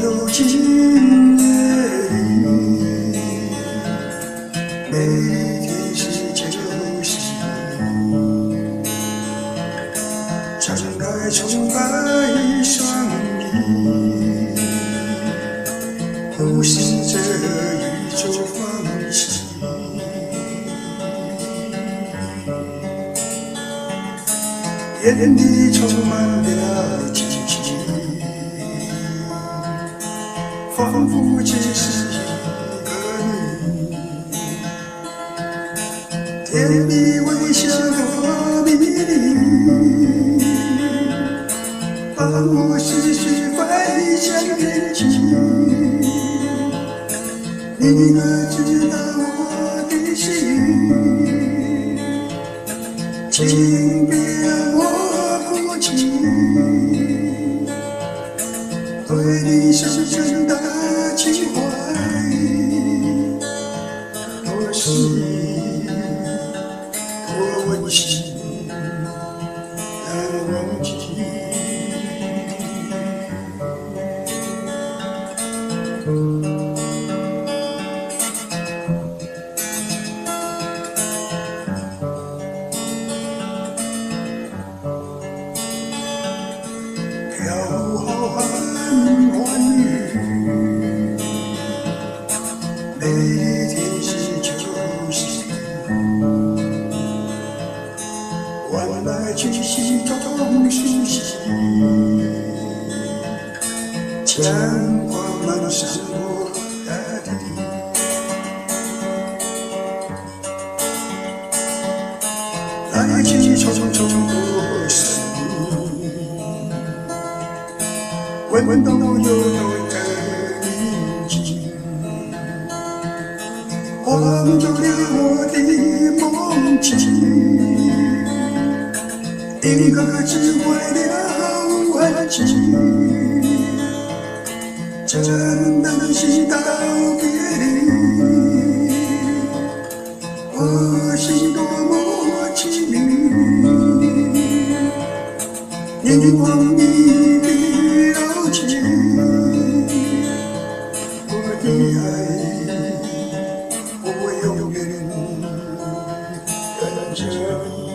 有情人，每天是就是敞开崇拜双翼，呼吸着宇宙欢喜。眼里充满了惊喜，仿佛只是一个你，甜蜜微笑多迷离，把我思绪飞向天际。你可知道我的心？请别让我哭泣，对你深深的情怀，多诗意，多温馨，难忘记。飘浩瀚欢愉，每天是就是万籁俱息中苏醒，牵挂满山坡大地，来去匆匆多少温度悠悠的宁静，晃走了我的梦境，银河只坏了安静，真能心道别离，我心多么凄迷，凝望你的柔情，我的爱，我永远跟着你。